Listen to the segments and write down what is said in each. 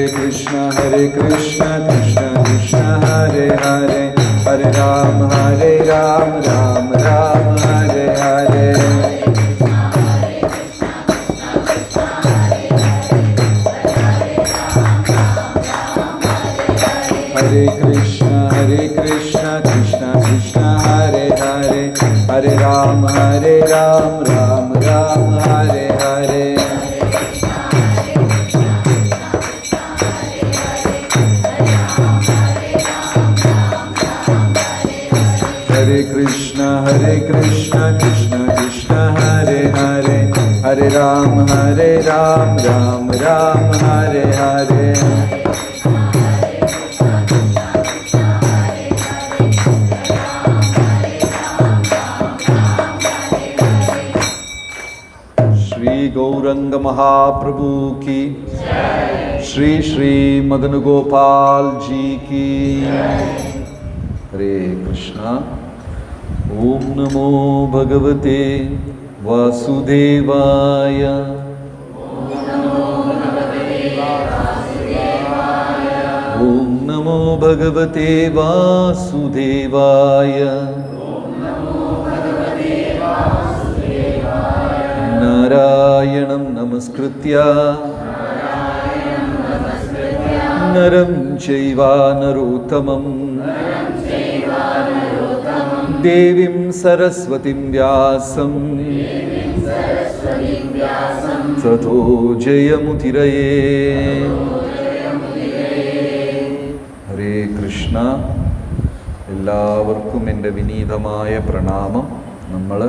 कृष्ण कृष्ण कृष्ण हरे हरे, हरे राम राम राम हरे हरे। हरे कृष्ण कृष्ण कृष्ण हरे हरे, हरे राम राम राम हरे हरे। हरे कृष्ण कृष्ण कृष्ण हरे हरे, हरे राम राम राम हरे हरे। श्री गौरंग महाप्रभु की, श्री श्री मदन गोपाल जी की। हरे कृष्णा। ओम नमो भगवते वासुदेवाय। ओम नमो भगवते वासुदेवाय। नारायणं नमस्कृत्य नरं चैव नरोत्तमं देवीं सरस्वतीं व्यासं ततो जयमुदीरये। ഹരേ കൃഷ്ണ. എല്ലാവർക്കും എൻ്റെ വിനീതമായ പ്രണാമം. നമ്മൾ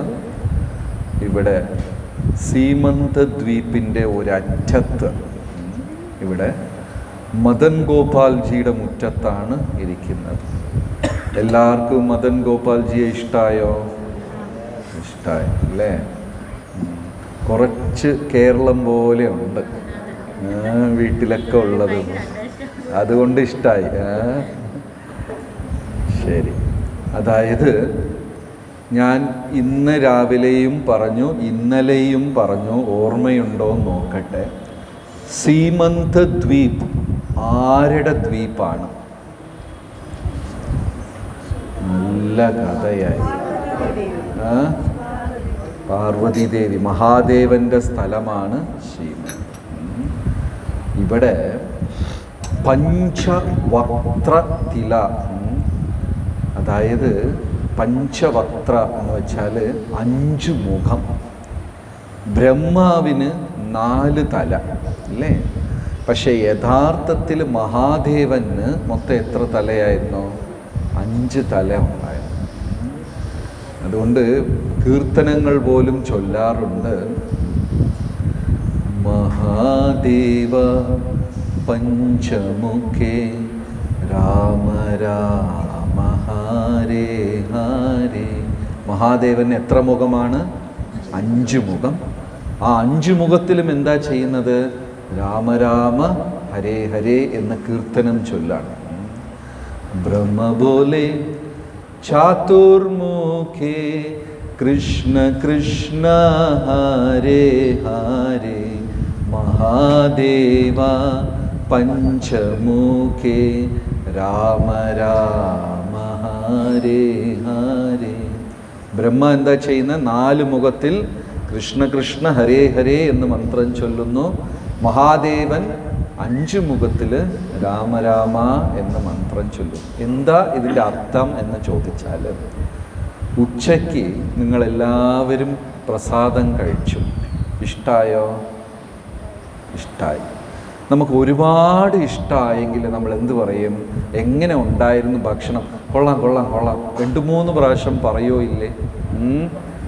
ഇവിടെ സീമന്ത ദ്വീപിൻ്റെ ഒരറ്റത്ത്, ഇവിടെ മദൻ ഗോപാൽജിയുടെ മുറ്റത്താണ് ഇരിക്കുന്നത്. എല്ലാവർക്കും മദൻ ഗോപാൽജിയെ ഇഷ്ടമായോ? ഇഷ്ടമായി അല്ലേ? കുറച്ച് കേരളം പോലെ ഉണ്ട് വീട്ടിലൊക്കെ ഉള്ളത്, അതുകൊണ്ട് ഇഷ്ടമായി. ശരി. അതായത് ഞാൻ ഇന്ന് രാവിലെയും പറഞ്ഞു, ഇന്നലെയും പറഞ്ഞു, ഓർമ്മയുണ്ടോ എന്ന് നോക്കട്ടെ. സീമന്ത ദ്വീപ് ആരുടെ ദ്വീപാണ്? നല്ല കഥയായി. പാർവതി ദേവി, മഹാദേവന്റെ സ്ഥലമാണ് സീമന്ത്. ഇവിടെ പഞ്ചവക്ത്ര തില, അതായത് പഞ്ചവക്ത്ര എന്ന് വെച്ചാൽ 5 മുഖം. ബ്രഹ്മാവിന് 4 തല അല്ലേ? പക്ഷെ യഥാർത്ഥത്തിൽ മഹാദേവന് മൊത്തം എത്ര തലയായിരുന്നു? 5 തല ഉണ്ടായിരുന്നു. അതുകൊണ്ട് കീർത്തനങ്ങൾ പോലും ചൊല്ലാറുണ്ട്. മഹാദേവ പഞ്ചമുഖേ രാമ രാമ ഹരേ ഹരേ. മഹാദേവന് എത്ര മുഖമാണ്? 5 മുഖം. ആ 5 മുഖത്തിലും എന്താ ചെയ്യുന്നത്? രാമ രാമ ഹരേ ഹരേ എന്ന കീർത്തനം ചൊല്ലാണ്. ബ്രഹ്മ ബോലെ ചാതുർമുഖേ കൃഷ്ണ കൃഷ്ണ ഹരേ ഹരേ, മഹാദേവ പഞ്ചമുഖേ രാമ രാമ ഹരേ ഹരേ. ബ്രഹ്മ എന്താ ചെയ്യുന്ന? 4 മുഖത്തിൽ കൃഷ്ണ കൃഷ്ണ ഹരേ ഹരേ എന്ന് മന്ത്രം ചൊല്ലുന്നു. മഹാദേവൻ 5 മുഖത്തിൽ രാമ രാമ എന്ന മന്ത്രം ചൊല്ലും. എന്താ ഇതിൻ്റെ അർത്ഥം എന്ന് ചോദിച്ചാൽ, ഉച്ചയ്ക്ക് നിങ്ങളെല്ലാവരും പ്രസാദം കഴിച്ചു. ഇഷ്ടമായോ? ഇഷ്ടമായി. നമുക്ക് ഒരുപാട് ഇഷ്ടമായെങ്കിൽ നമ്മൾ എന്ത് പറയും? എങ്ങനെ ഉണ്ടായിരുന്നു ഭക്ഷണം? കൊള്ളാം കൊള്ളാം കൊള്ളാം 2-3 പ്രാവശ്യം പറയോ ഇല്ലേ?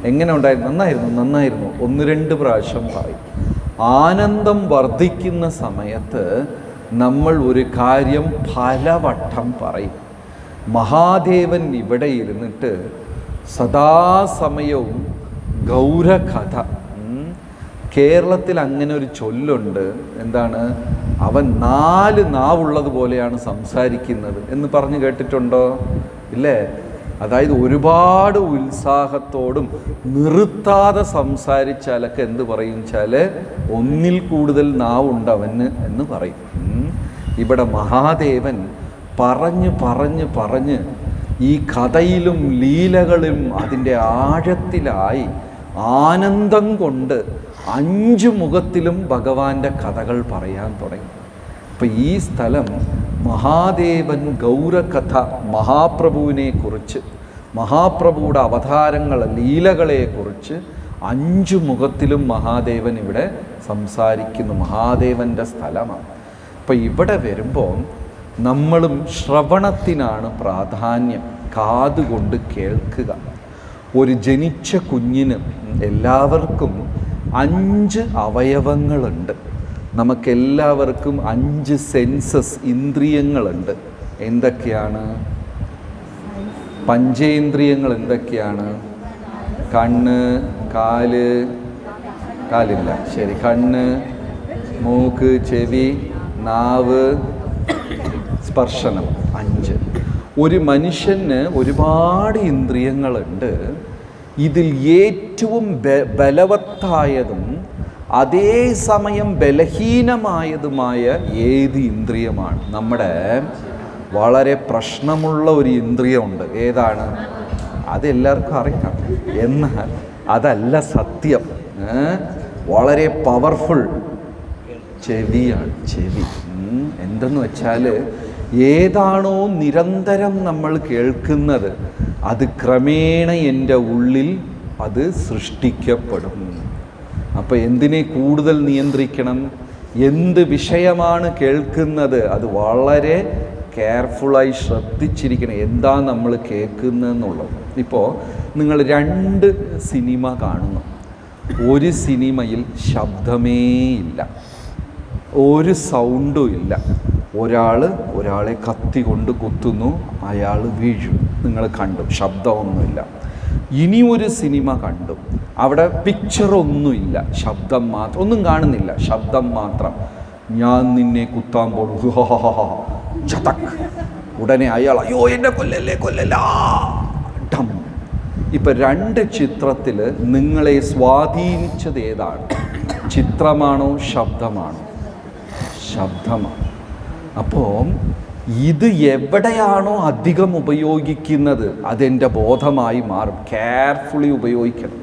എങ്ങനെ ഉണ്ടായിരുന്നു? നന്നായിരുന്നു നന്നായിരുന്നു 1-2 പ്രാവശ്യം പറയും. ആനന്ദം വർദ്ധിക്കുന്ന സമയത്ത് നമ്മൾ ഒരു കാര്യം പലവട്ടം പറയും. മഹാദേവൻ ഇവിടെ ഇരുന്നിട്ട് സദാസമയവും ഗൗരകഥ. കേരളത്തിൽ അങ്ങനെ ഒരു ചൊല്ലുണ്ട്. എന്താണ്? അവൻ 4 നാവുള്ളത് പോലെയാണ് സംസാരിക്കുന്നത് എന്ന് പറഞ്ഞു കേട്ടിട്ടുണ്ടോ? ഇല്ലേ? അതായത് ഒരുപാട് ഉത്സാഹത്തോടും നിർത്താതെ സംസാരിച്ചാലൊക്കെ എന്ത് പറയും വെച്ചാൽ 1-ൽ കൂടുതൽ നാവുണ്ട് അവന് എന്ന് പറയും. ഇവിടെ മഹാദേവൻ പറഞ്ഞ് ഈ കഥയിലും ലീലകളിലും അതിൻ്റെ ആഴത്തിലായി ആനന്ദം കൊണ്ട് 5 മുഖത്തിലും ഭഗവാന്റെ കഥകൾ പറയാൻ തുടങ്ങി. അപ്പം ഈ സ്ഥലം മഹാദേവൻ ഗൗരകഥ, മഹാപ്രഭുവിനെക്കുറിച്ച്, മഹാപ്രഭുയുടെ അവതാരങ്ങൾ, ലീലകളെക്കുറിച്ച് 5 മുഖത്തിലും മഹാദേവൻ ഇവിടെ സംസാരിക്കുന്നു. മഹാദേവൻ്റെ സ്ഥലമാണ്. അപ്പം ഇവിടെ വരുമ്പോൾ നമ്മളും ശ്രവണത്തിനാണ് പ്രാധാന്യം. കാതുകൊണ്ട് കേൾക്കുക. ഒരു ജനിച്ച കുഞ്ഞിന് എല്ലാവർക്കും 5 അവയവങ്ങളുണ്ട്. നമുക്കെല്ലാവർക്കും 5 സെൻസസ്, ഇന്ദ്രിയങ്ങളുണ്ട്. എന്തൊക്കെയാണ്? പഞ്ചേന്ദ്രിയങ്ങൾ എന്തൊക്കെയാണ്? കണ്ണ്, കാലില്ല, ശരി, കണ്ണ്, മൂക്ക്, ചെവി, നാവ്, സ്പർശനം, 5. ഒരു മനുഷ്യന് ഒരുപാട് ഇന്ദ്രിയങ്ങളുണ്ട്. ഇതിൽ ഏറ്റവും ബലവത്തായതും അതേസമയം ബലഹീനമായതുമായ ഏത് ഇന്ദ്രിയമാണ്? നമ്മുടെ വളരെ പ്രശ്നമുള്ള ഒരു ഇന്ദ്രിയമുണ്ട്. ഏതാണ്? അതെല്ലാവർക്കും അറിയാം. എന്നാൽ അതല്ല സത്യം. വളരെ പവർഫുൾ ചെവിയാണ്. ചെവി എന്തെന്ന് വെച്ചാൽ, ഏതാണോ നിരന്തരം നമ്മൾ കേൾക്കുന്നത് അത് ക്രമേണ എൻ്റെ ഉള്ളിൽ അത് സൃഷ്ടിക്കപ്പെടും. അപ്പോൾ എന്തിനെ കൂടുതൽ നിയന്ത്രിക്കണം? എന്ത് വിഷയമാണ് കേൾക്കുന്നത് അത് വളരെ കെയർഫുള്ളായി ശ്രദ്ധിച്ചിരിക്കണം. എന്താ നമ്മൾ കേൾക്കുന്നതെന്നുള്ളത്. ഇപ്പോൾ നിങ്ങൾ 2 സിനിമ കാണുന്നു. ഒരു സിനിമയിൽ ശബ്ദമേ ഇല്ല, ഒരു സൗണ്ടും ഇല്ല. ഒരാളെ കത്തി കൊണ്ട് കുത്തുന്നു, അയാൾ വീഴും, നിങ്ങൾ കണ്ടു, ശബ്ദമൊന്നുമില്ല. ഇനി ഒരു സിനിമ കണ്ടു, അവിടെ പിക്ചറൊന്നുമില്ല, ശബ്ദം മാത്രം, ഒന്നും കാണുന്നില്ല, ശബ്ദം മാത്രം. ഞാൻ നിന്നെ കുത്താൻ പോകും, ചതക്. ഉടനെ അയാൾ, അയ്യോ എന്നെ കൊല്ലല്ല. ഇപ്പം 2 ചിത്രത്തിൽ നിങ്ങളെ സ്വാധീനിച്ചത് ഏതാണ്? ചിത്രമാണോ ശബ്ദമാണോ? ശബ്ദമാണ്. അപ്പോൾ ഇത് എവിടെയാണോ അധികം ഉപയോഗിക്കുന്നത് അതെൻ്റെ ബോധമായി മാറും. കെയർഫുള്ളി ഉപയോഗിക്കണം.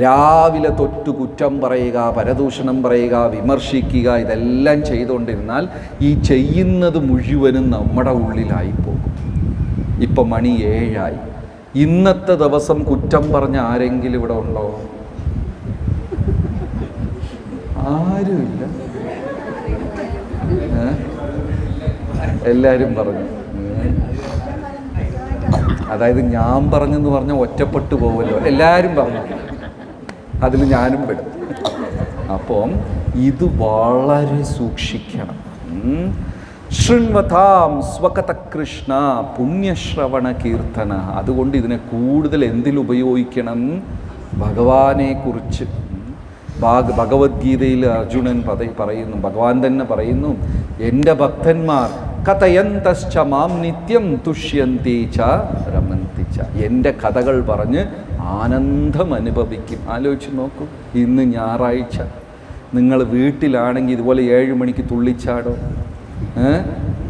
രാവിലെ തൊട്ട് കുറ്റം പറയുക, പരദൂഷണം പറയുക, വിമർശിക്കുക, ഇതെല്ലാം ചെയ്തുകൊണ്ടിരുന്നാൽ ഈ ചെയ്യുന്നത് മുഴുവനും നമ്മുടെ ഉള്ളിലായി പോകും. ഇപ്പം മണി 7 ഇന്നത്തെ ദിവസം കുറ്റം പറഞ്ഞ ആരെങ്കിലും ഇവിടെ ഉണ്ടോ? ആരുമില്ല. എല്ലാവരും പറഞ്ഞു. അതായത് ഞാൻ പറഞ്ഞെന്ന് പറഞ്ഞാൽ ഒറ്റപ്പെട്ടു പോകുമല്ലോ. എല്ലാവരും പറഞ്ഞു, അതിൽ ഞാനും പെടും. അപ്പം ഇത് വളരെ സൂക്ഷിക്കണം. ശൃണ്വതാം സ്വകത കൃഷ്ണ പുണ്യശ്രവണ കീർത്തന. അതുകൊണ്ട് ഇതിനെ കൂടുതൽ എന്തിലുപയോഗിക്കണം? ഭഗവാനെക്കുറിച്ച്. ഭഗവത്ഗീതയിൽ അർജുനൻ പറയുന്നു, ഭഗവാൻ തന്നെ പറയുന്നു, എൻ്റെ ഭക്തന്മാർ കഥയന്തശ്ച മാം നിത്യം തുഷ്യന്തി ച രമന്തി ച. എൻ്റെ കഥകൾ പറഞ്ഞ് ആനന്ദം അനുഭവിക്കും. ആലോചിച്ച് നോക്കൂ, ഇന്ന് ഞായറാഴ്ച നിങ്ങൾ വീട്ടിലാണെങ്കിൽ ഇതുപോലെ 7 മണിക്ക് തുള്ളിച്ചാടോ?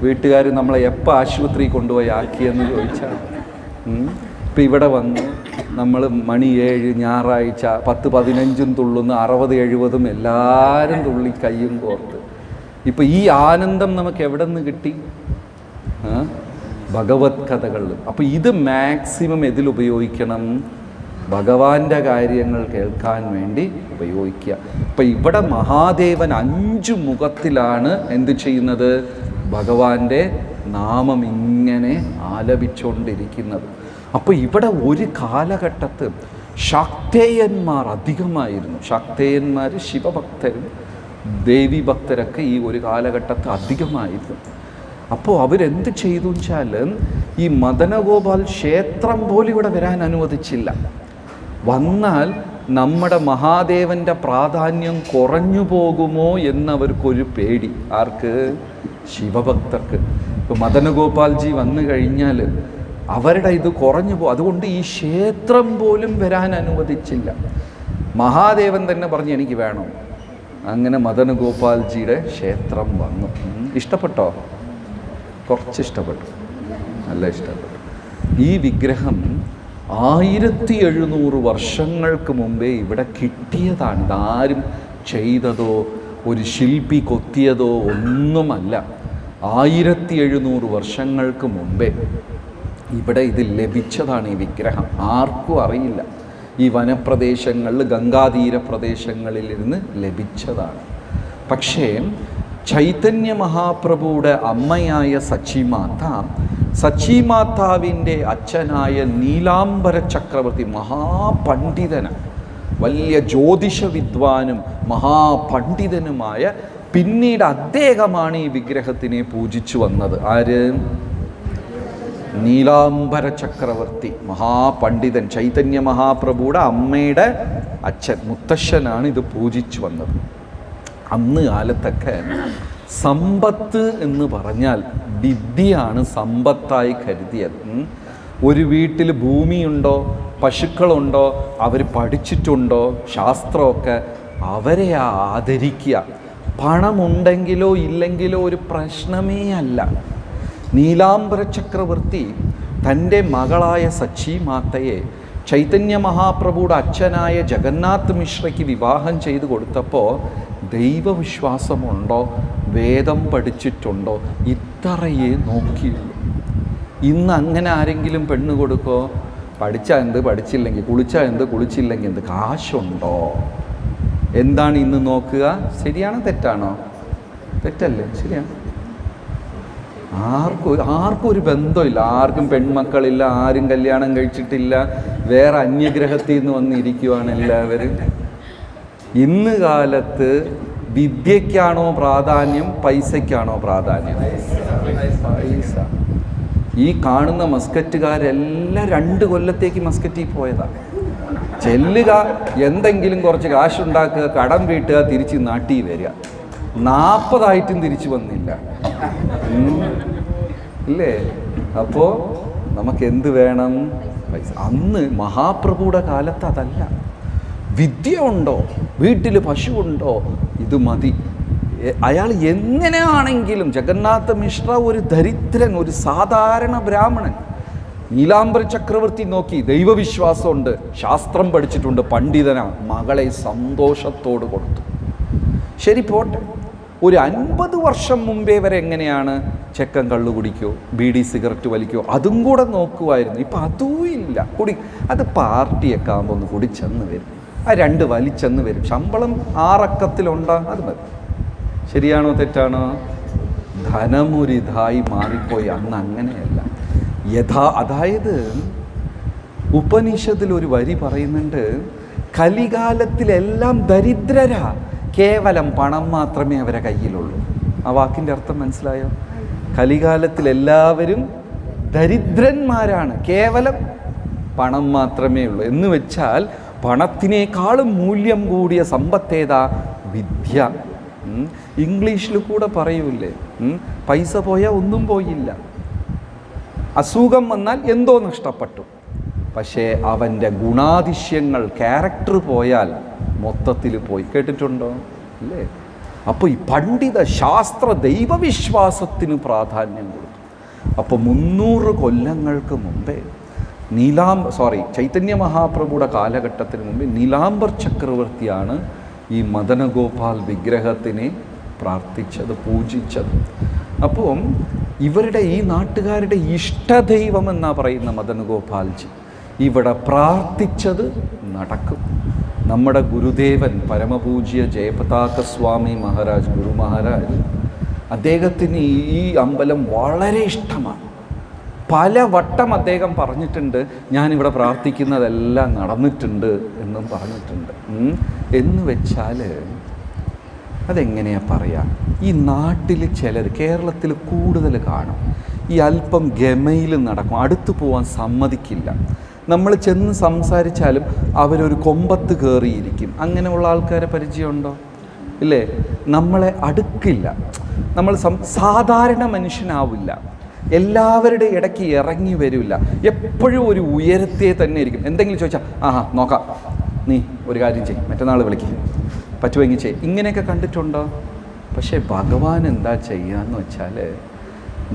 വീട്ടുകാർ നമ്മളെ എപ്പോൾ ആശുപത്രി കൊണ്ടുപോയി ആക്കിയെന്ന് ചോദിച്ചാൽ, ഇപ്പം ഇവിടെ വന്ന് നമ്മൾ മണി 7 ഞായറാഴ്ച 10-15 തുള്ളുന്നു, 60-70 എല്ലാവരും തുള്ളി കയ്യും കോർത്ത്. ഇപ്പം ഈ ആനന്ദം നമുക്ക് എവിടെ നിന്ന് കിട്ടി? ഭഗവത് കഥകളിൽ. അപ്പം ഇത് മാക്സിമം ഇതിലുപയോഗിക്കണം? ഭഗവാന്റെ കാര്യങ്ങൾ കേൾക്കാൻ വേണ്ടി ഉപയോഗിക്കുക. അപ്പം ഇവിടെ മഹാദേവൻ 5 മുഖത്തിലാണ് എന്ത് ചെയ്യുന്നത്? ഭഗവാന്റെ നാമം ഇങ്ങനെ ആലപിച്ചുകൊണ്ടിരിക്കുന്നത്. അപ്പോൾ ഇവിടെ ഒരു കാലഘട്ടത്ത് ശാക്തേയന്മാർ അധികമായിരുന്നു. ശാക്തേയന്മാർ ശിവഭക്തരും ദേവി ഭക്തരൊക്കെ ഈ ഒരു കാലഘട്ടത്ത് അധികമായിരുന്നു. അപ്പോൾ അവരെന്ത് ചെയ്തു വെച്ചാൽ, ഈ മദനഗോപാൽ ക്ഷേത്രം പോലും ഇവിടെ വരാൻ അനുവദിച്ചില്ല. വന്നാൽ നമ്മുടെ മഹാദേവൻ്റെ പ്രാധാന്യം കുറഞ്ഞു പോകുമോ എന്നവർക്കൊരു പേടി. ആർക്ക്? ശിവഭക്തർക്ക്. ഇപ്പോൾ മദനഗോപാൽജി വന്നു കഴിഞ്ഞാൽ അവരുടെ ഇത് കുറഞ്ഞു പോകും. അതുകൊണ്ട് ഈ ക്ഷേത്രം പോലും വരാൻ അനുവദിച്ചില്ല. മഹാദേവൻ തന്നെ പറഞ്ഞു, എനിക്ക് വേണം. അങ്ങനെ മദനഗോപാൽജിയുടെ ക്ഷേത്രം വന്നു. ഇഷ്ടപ്പെട്ടോ? കുറച്ച് ഇഷ്ടപ്പെട്ടു, നല്ല ഇഷ്ടപ്പെട്ടു. ഈ വിഗ്രഹം 1700 വർഷങ്ങൾക്ക് മുമ്പേ ഇവിടെ കിട്ടിയതാണ്. ഇതാരും ചെയ്തതോ ഒരു ശില്പി കൊത്തിയതോ ഒന്നുമല്ല. 1700 വർഷങ്ങൾക്ക് മുമ്പേ ഇവിടെ ഇത് ലഭിച്ചതാണ്. ഈ വിഗ്രഹം ആർക്കും അറിയില്ല. ഈ വനപ്രദേശങ്ങളിൽ, ഗംഗാതീര പ്രദേശങ്ങളിലിരുന്ന് ലഭിച്ചതാണ്. പക്ഷേ ചൈതന്യ മഹാപ്രഭുയുടെ അമ്മയായ സച്ചിമാതാവിൻ്റെ അച്ഛനായ നീലാംബര ചക്രവർത്തി മഹാപണ്ഡിതനാണ്, വലിയ ജ്യോതിഷ വിദ്വാനും മഹാപണ്ഡിതനുമായ, പിന്നീട് അദ്ദേഹമാണ് ഈ വിഗ്രഹത്തിനെ പൂജിച്ചു വന്നത്. ആര്? നീലാംബര ചക്രവർത്തി, മഹാപണ്ഡിതൻ, ചൈതന്യ മഹാപ്രഭുയുടെ അമ്മയുടെ അച്ഛൻ, മുത്തശ്ശനാണ് ഇത് പൂജിച്ചു വന്നത്. അന്ന് കാലത്തൊക്കെ സമ്പത്ത് എന്ന് പറഞ്ഞാൽ വിദ്യയാണ് സമ്പത്തായി കരുതിയത്. ഒരു വീട്ടിൽ ഭൂമിയുണ്ടോ, പശുക്കളുണ്ടോ, അവർ പഠിച്ചിട്ടുണ്ടോ ശാസ്ത്രമൊക്കെ, അവരെ ആദരിക്കുക. പണമുണ്ടെങ്കിലോ ഇല്ലെങ്കിലോ ഒരു പ്രശ്നമേ അല്ല. നീലാംബര ചക്രവർത്തി തൻ്റെ മകളായ സച്ചിമാതയെ ചൈതന്യ മഹാപ്രഭുയുടെ അച്ഛനായ ജഗന്നാഥ് മിശ്രയ്ക്ക് വിവാഹം ചെയ്തു കൊടുത്തപ്പോൾ ദൈവവിശ്വാസമുണ്ടോ, വേദം പഠിച്ചിട്ടുണ്ടോ, ഇത്രയേ നോക്കിയുള്ളൂ. ഇന്ന് അങ്ങനെ ആരെങ്കിലും പെണ്ണ് കൊടുക്കോ? പഠിച്ചാൽ എന്ത്, പഠിച്ചില്ലെങ്കിൽ, കുളിച്ചാൽ എന്ത്, കുളിച്ചില്ലെങ്കിൽ എന്ത്, കാശുണ്ടോ, എന്താണ് ഇന്ന് നോക്കുക? ശരിയാണോ തെറ്റാണോ? തെറ്റല്ലേ? ശരിയാണ്. ആർക്കും ഒരു ബന്ധമില്ല, ആർക്കും പെൺമക്കളില്ല, ആരും കല്യാണം കഴിച്ചിട്ടില്ല, വേറെ അന്യഗ്രഹത്തിൽ നിന്ന് വന്നിരിക്കുവാണ് എല്ലാവരും. ഇന്ന് കാലത്ത് വിദ്യയ്ക്കാണോ പ്രാധാന്യം, പൈസയ്ക്കാണോ പ്രാധാന്യം? പൈസ. ഈ കാണുന്ന മസ്കറ്റുകാരെല്ലാം 2 കൊല്ലത്തേക്ക് മസ്കറ്റിൽ പോയതാണ്. ചെല്ലുക, എന്തെങ്കിലും കുറച്ച് കാശുണ്ടാക്കുക, കടം വീട്ടുക, തിരിച്ച് നാട്ടിൽ വരിക. 40 തിരിച്ചു വന്നില്ല, ഇല്ലേ? അപ്പോൾ നമുക്ക് എന്ത് വേണം? പൈസ. അന്ന് മഹാപ്രഭുയുടെ കാലത്ത് അതല്ല. വിദ്യ ഉണ്ടോ, വീട്ടിൽ പശുവുണ്ടോ, ഇത് മതി. അയാൾ എങ്ങനെയാണെങ്കിലും, ജഗന്നാഥ മിശ്ര ഒരു ദരിദ്രൻ, ഒരു സാധാരണ ബ്രാഹ്മണൻ. നീലാംബര ചക്രവർത്തി നോക്കി, ദൈവവിശ്വാസമുണ്ട്, ശാസ്ത്രം പഠിച്ചിട്ടുണ്ട്, പണ്ഡിതനാണ്, മകളെ സന്തോഷത്തോട് കൊടുത്തു. ശരി, പോട്ടെ. ഒരു 50 വർഷം മുമ്പേ വരെ എങ്ങനെയാണ്? ചെക്കൻ കള്ളു കുടിക്കോ, ബീഡി സിഗരറ്റ് വലിക്കോ, അതും കൂടെ നോക്കുമായിരുന്നു. ഇപ്പം അതും ഇല്ല. അത് പാർട്ടിയൊക്കെ ആകുമ്പോൾ ഒന്ന് കുടിച്ചെന്ന് വരും, ആ 2 വലിച്ചെന്ന് വരും, ശമ്പളം 6 അക്കത്തിലുണ്ടാ, അത് മതി. ശരിയാണോ തെറ്റാണോ? ധനമൊരിതായി മാറിപ്പോയി. അന്ന് അങ്ങനെയല്ല. അതായത് ഉപനിഷത്തിൽ ഒരു വരി പറയുന്നുണ്ട്, കലികാലത്തിലെല്ലാം ദരിദ്രരാ, കേവലം പണം മാത്രമേ അവരെ കയ്യിലുള്ളൂ. ആ വാക്കിൻ്റെ അർത്ഥം മനസ്സിലായോ? കലികാലത്തിൽ എല്ലാവരും ദരിദ്രന്മാരാണ്, കേവലം പണം മാത്രമേ ഉള്ളൂ. എന്ന് വെച്ചാൽ പണത്തിനേക്കാളും മൂല്യം കൂടിയ സമ്പത്തേതാ? വിദ്യ. ഇംഗ്ലീഷിൽ കൂടെ പറയൂലേ, പൈസ പോയാൽ ഒന്നും പോയില്ല, അസുഖം വന്നാൽ എന്തോ നഷ്ടപ്പെട്ടു. പക്ഷേ അവൻ്റെ ഗുണാതിശയങ്ങൾ, ക്യാരക്ടർ പോയാൽ മൊത്തത്തിൽ പോയി. കേട്ടിട്ടുണ്ടോ? അല്ലേ? അപ്പോൾ ഈ പണ്ഡിത ശാസ്ത്ര ദൈവവിശ്വാസത്തിന് പ്രാധാന്യം കൊടുത്തു. അപ്പോൾ 300 കൊല്ലങ്ങൾക്ക് മുമ്പേ ചൈതന്യ മഹാപ്രഭുയുടെ കാലഘട്ടത്തിന് മുമ്പേ നീലാംബർ ചക്രവർത്തിയാണ് ഈ മദനഗോപാൽ വിഗ്രഹത്തിനെ പ്രാർത്ഥിച്ചത്, പൂജിച്ചത്. അപ്പം ഇവരുടെ, ഈ നാട്ടുകാരുടെ ഇഷ്ടദൈവം എന്നാ പറയുന്ന മദനഗോപാൽജി ഇവിടെ പ്രാർത്ഥിച്ചത് നടക്കും. നമ്മുടെ ഗുരുദേവൻ പരമപൂജ്യ ജയപതാക സ്വാമി മഹാരാജ്, ഗുരു മഹാരാജ്, അദ്ദേഹത്തിന് ഈ അമ്പലം വളരെ ഇഷ്ടമാണ്. പല വട്ടം അദ്ദേഹം പറഞ്ഞിട്ടുണ്ട്, ഞാനിവിടെ പ്രാർത്ഥിക്കുന്നതെല്ലാം നടന്നിട്ടുണ്ട് എന്നും പറഞ്ഞിട്ടുണ്ട്. എന്ന് വെച്ചാൽ അതെങ്ങനെയാ പറയാം? ഈ നാട്ടിൽ ചിലർ, കേരളത്തിൽ കൂടുതൽ കാണും, ഈ അല്പം ഗമയിൽ നടക്കും, അടുത്ത് പോകാൻ സമ്മതിക്കില്ല. നമ്മൾ ചെന്ന് സംസാരിച്ചാലും അവരൊരു കൊമ്പത്ത് കയറിയിരിക്കും. അങ്ങനെയുള്ള ആൾക്കാരെ പരിചയമുണ്ടോ? ഇല്ലേ? നമ്മളെ അടുക്കില്ല, നമ്മൾ സാധാരണ മനുഷ്യനാവില്ല, എല്ലാവരുടെ ഇടയ്ക്ക് ഇറങ്ങി വരില്ല, എപ്പോഴും ഒരു ഉയരത്തെ തന്നെ ഇരിക്കും. എന്തെങ്കിലും ചോദിച്ചാൽ നോക്കാം, നീ ഒരു കാര്യം ചെയ്യും, മറ്റന്നാൾ വിളിക്കും, പറ്റുമെങ്കിൽ ചെയ്യും. ഇങ്ങനെയൊക്കെ കണ്ടിട്ടുണ്ടോ? പക്ഷേ ഭഗവാൻ എന്താ ചെയ്യാന്ന് വെച്ചാൽ,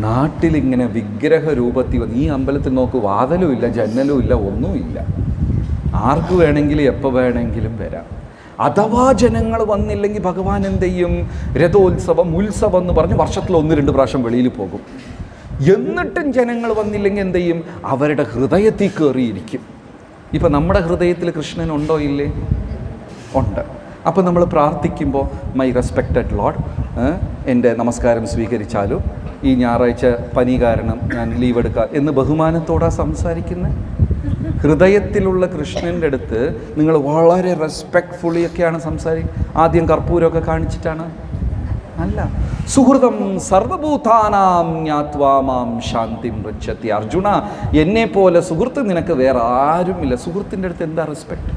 നാട്ടിലിങ്ങനെ വിഗ്രഹ രൂപത്തിൽ വന്ന്, ഈ അമ്പലത്തിൽ നോക്ക്, വാതിലും ഇല്ല, ജന്നലും ഇല്ല, ഒന്നുമില്ല. ആർക്ക് വേണമെങ്കിലും എപ്പോൾ വേണമെങ്കിലും വരാം. അഥവാ ജനങ്ങൾ വന്നില്ലെങ്കിൽ ഭഗവാൻ എന്ത് ചെയ്യും? രഥോത്സവം, ഉത്സവം എന്ന് പറഞ്ഞ് വർഷത്തിൽ 1-2 പ്രാവശ്യം വെളിയിൽ പോകും. എന്നിട്ടും ജനങ്ങൾ വന്നില്ലെങ്കിൽ എന്ത് ചെയ്യും? അവരുടെ ഹൃദയത്തിൽ കയറിയിരിക്കും. ഇപ്പം നമ്മുടെ ഹൃദയത്തിൽ കൃഷ്ണൻ ഉണ്ടോ ഇല്ലേ? ഉണ്ട്. അപ്പോൾ നമ്മൾ പ്രാർത്ഥിക്കുമ്പോൾ, മൈ റെസ്പെക്റ്റഡ് ലോർഡ്, എൻ്റെ നമസ്കാരം സ്വീകരിച്ചാലും ഈ ഞായറാഴ്ച പനി കാരണം ഞാൻ ലീവ് എടുക്കാം എന്ന് ബഹുമാനത്തോടാണ് സംസാരിക്കുന്നത്. ഹൃദയത്തിലുള്ള കൃഷ്ണൻ്റെ അടുത്ത് നിങ്ങൾ വളരെ റെസ്പെക്റ്റ്ഫുള്ളിയൊക്കെയാണ് സംസാരിക്കുക. ആദ്യം കർപ്പൂരമൊക്കെ കാണിച്ചിട്ടാണ്? അല്ല. സുഹൃതം സർവഭൂതാനാം ജ്ഞാത്വാ മാം ശാന്തിം പൃച്ഛതി. അർജുന, എന്നെപ്പോലെ സുഹൃത്ത് നിനക്ക് വേറെ ആരുമില്ല. സുഹൃത്തിൻ്റെ അടുത്ത് എന്താ റെസ്പെക്റ്റ്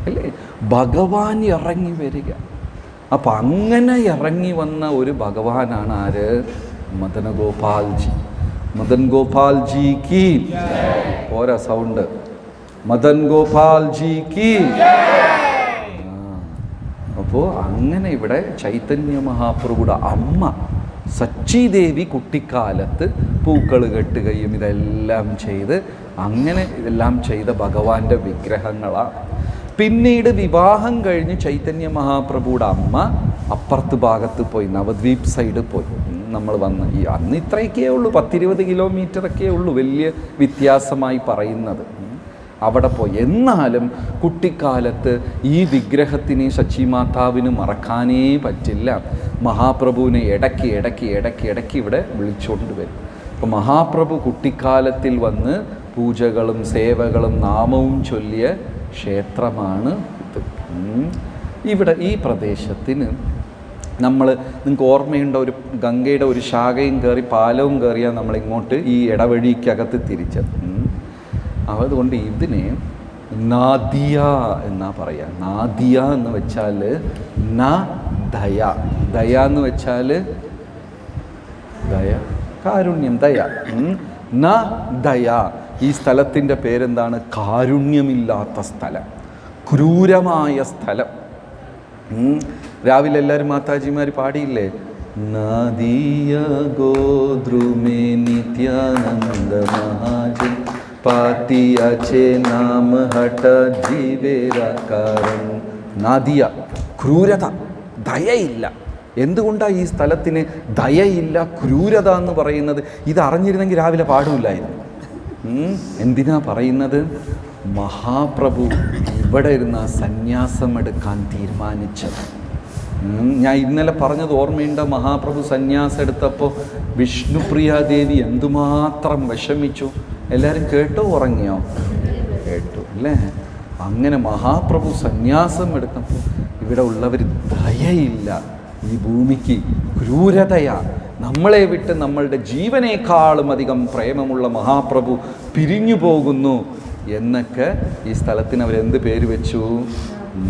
അല്ലേ? ഭഗവാൻ ഇറങ്ങി വരിക. അപ്പം അങ്ങനെ ഇറങ്ങി വന്ന ഒരു ഭഗവാനാണ് ആര്? മദൻ ഗോപാൽജി. മദൻ ഗോപാൽജി കി പോരാ സൗണ്ട്. മദൻ ഗോപാൽജി കി. അപ്പോൾ അങ്ങനെ ഇവിടെ ചൈതന്യ മഹാപ്രഭുയുടെ അമ്മ സച്ചിദേവി കുട്ടിക്കാലത്ത് പൂക്കൾ കെട്ടുകയും ഇതെല്ലാം ചെയ്ത് അങ്ങനെ ഇതെല്ലാം ചെയ്ത ഭഗവാന്റെ വിഗ്രഹങ്ങളാണ്. പിന്നീട് വിവാഹം കഴിഞ്ഞ് ചൈതന്യ മഹാപ്രഭുയുടെ അമ്മ അപ്പുറത്ത് ഭാഗത്ത് പോയി, നവദ്വീപ് സൈഡ് പോയി. നമ്മൾ വന്ന് ഈ അന്ന് ഇത്രയൊക്കെ ഉള്ളൂ, 10-20 കിലോമീറ്ററൊക്കെ ഉള്ളൂ, വലിയ വ്യത്യാസമായി പറയുന്നത്. അവിടെ പോയി. എന്നാലും കുട്ടിക്കാലത്ത് ഈ വിഗ്രഹത്തിന് സച്ചി മാതാവിന് മറക്കാനേ പറ്റില്ല. മഹാപ്രഭുവിനെ ഇടയ്ക്ക് ഇവിടെ വിളിച്ചുകൊണ്ട് വരും. അപ്പോൾ മഹാപ്രഭു കുട്ടിക്കാലത്തിൽ വന്ന് പൂജകളും സേവകളും നാമവും ചൊല്ലിയ ക്ഷേത്രമാണ് ഇത്. ഇവിടെ ഈ പ്രദേശത്തിന് നമ്മൾ, നിങ്ങൾക്ക് ഓർമ്മയുണ്ട, ഒരു ഗംഗയുടെ ഒരു ശാഖയും കയറി പാലവും കയറിയാൽ നമ്മളിങ്ങോട്ട് ഈ ഇടവഴിക്കകത്ത് തിരിച്ചത്. അതുകൊണ്ട് ഇതിനെ നാദിയ എന്നാ പറയുക. നാദിയ എന്ന് വെച്ചാൽ ദയ. ദയ എന്ന് വെച്ചാൽ ദയ, കാരുണ്യം, ദയ. ദയ. ഈ സ്ഥലത്തിൻ്റെ പേരെന്താണ്? കാരുണ്യമില്ലാത്ത സ്ഥലം, ക്രൂരമായ സ്ഥലം. രാവിലെ എല്ലാവരും മാതാജിമാർ പാടിയില്ലേ? നദിയ ഗോദ്രുമേ നിത്യാനന്ദ മഹാജൻ പാത്തിയാച്ചേ നാമ ഹട്ട ജീവേരാകാരം. നദിയ, ക്രൂരത, ദയയില്ല. എന്തുകൊണ്ടാണ് ഈ സ്ഥലത്തിന് ദയയില്ല, ക്രൂരത എന്ന് പറയുന്നത്? ഇത് അറിഞ്ഞിരുന്നെങ്കിൽ രാവിലെ പാടില്ലായിരുന്നു. എന്തിനാ പറയുന്നത്? മഹാപ്രഭു ഇവിടെ ഇരുന്ന സന്യാസം എടുക്കാൻ തീരുമാനിച്ചത്. ഞാൻ ഇന്നലെ പറഞ്ഞത് ഓർമ്മയുണ്ട്. മഹാപ്രഭു സന്യാസം എടുത്തപ്പോൾ വിഷ്ണുപ്രിയാദേവി എന്തുമാത്രം വിഷമിച്ചു. എല്ലാവരും കേട്ടോ? ഉറങ്ങിയോ? കേട്ടു അല്ലേ? അങ്ങനെ മഹാപ്രഭു സന്യാസം എടുത്തപ്പോൾ ഇവിടെ ഉള്ളവർ ദയയില്ല, ഈ ഭൂമിക്ക് ക്രൂരതയാ. നമ്മളെ വിട്ട് നമ്മളുടെ ജീവനേക്കാളും അധികം പ്രേമമുള്ള മഹാപ്രഭു പിരിഞ്ഞു പോകുന്നു എന്നൊക്കെ ഈ സ്ഥലത്തിന് അവരെന്ത് പേര് വെച്ചു?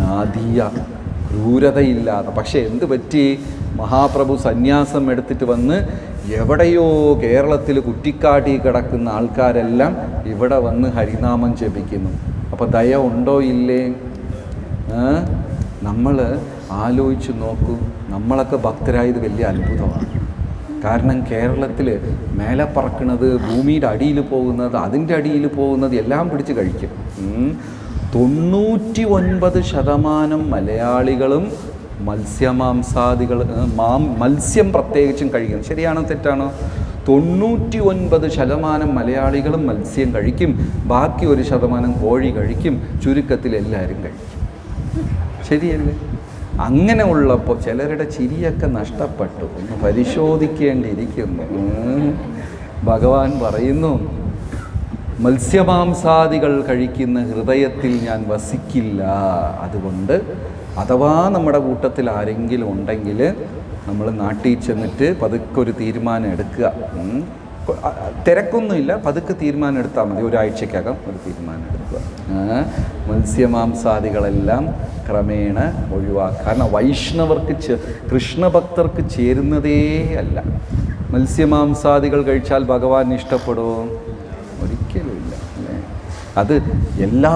നാദിയ, ക്രൂരതയില്ലാതെ. പക്ഷേ എന്ത് പറ്റി? മഹാപ്രഭു സന്യാസം എടുത്തിട്ട് വന്ന് എവിടെയോ കേരളത്തിൽ കുറ്റിക്കാട്ടി കിടക്കുന്ന ആൾക്കാരെല്ലാം ഇവിടെ വന്ന് ഹരിനാമം ജപിക്കുന്നു. അപ്പോൾ ദയ ഉണ്ടോ ഇല്ലേ? നമ്മൾ ആലോചിച്ച് നോക്കൂ. നമ്മളൊക്കെ ഭക്തരായത് വലിയ അത്ഭുതമാണ്. കാരണം കേരളത്തിൽ മേലെ പറക്കുന്നത്, ഭൂമിയുടെ അടിയിൽ പോകുന്നത്, അതിൻ്റെ അടിയിൽ പോകുന്നത് എല്ലാം പിടിച്ച് കഴിക്കും. 99% മലയാളികളും മത്സ്യമാംസാദികൾ, മത്സ്യം പ്രത്യേകിച്ചും കഴിക്കും. ശരിയാണോ തെറ്റാണോ? 99% മലയാളികളും മത്സ്യം കഴിക്കും. ബാക്കി 1% കോഴി കഴിക്കും. ചുരുക്കത്തിൽ എല്ലാവരും കഴിക്കും. ശരിയല്ലേ? അങ്ങനെ ഉള്ളപ്പോൾ ചിലരുടെ ചിരിയൊക്കെ നഷ്ടപ്പെട്ടു. ഒന്ന് പരിശോധിക്കേണ്ടിയിരിക്കുന്നു. ഭഗവാൻ പറയുന്നു, മത്സ്യമാംസാദികൾ കഴിക്കുന്ന ഹൃദയത്തിൽ ഞാൻ വസിക്കില്ല. അതുകൊണ്ട് അഥവാ നമ്മുടെ കൂട്ടത്തിൽ ആരെങ്കിലും ഉണ്ടെങ്കിൽ നമ്മൾ നാട്ടിൽ ചെന്നിട്ട് പതുക്കെ ഒരു തീരുമാനം എടുക്കുക. തിരക്കൊന്നുമില്ല, പതുക്കെ തീരുമാനം എടുത്താൽ മതി. ഒരാഴ്ചക്കകം ഒരു തീരുമാനം എടുക്കുക. മത്സ്യമാംസാദികളെല്ലാം ക്രമേണ ഒഴിവാക്കുക. കാരണം വൈഷ്ണവർക്ക്, കൃഷ്ണഭക്തർക്ക് ചേരുന്നതേ അല്ല. മത്സ്യമാംസാദികൾ കഴിച്ചാൽ ഭഗവാൻ ഇഷ്ടപ്പെടുമോ? ഒരിക്കലുമില്ല അല്ലേ? അത് എല്ലാ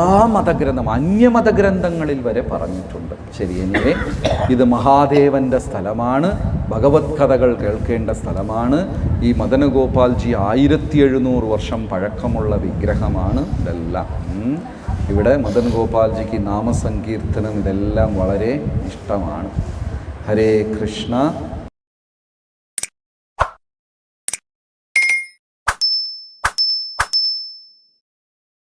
അന്യമതഗ്രന്ഥങ്ങളിൽ വരെ പറഞ്ഞിട്ടുണ്ട്. ശരി, എനിവേ ഇത് മഹാദേവൻ്റെ സ്ഥലമാണ്, ഭഗവത് കഥകൾ കേൾക്കേണ്ട സ്ഥലമാണ്. ഈ മദനഗോപാൽജി 1700 വർഷം പഴക്കമുള്ള വിഗ്രഹമാണ് ഇതെല്ലാം. ഇവിടെ മദൻ ഗോപാൽജിക്ക് നാമസങ്കീർത്തനം ഇതെല്ലാം വളരെ ഇഷ്ടമാണ്. ഹരേ കൃഷ്ണ.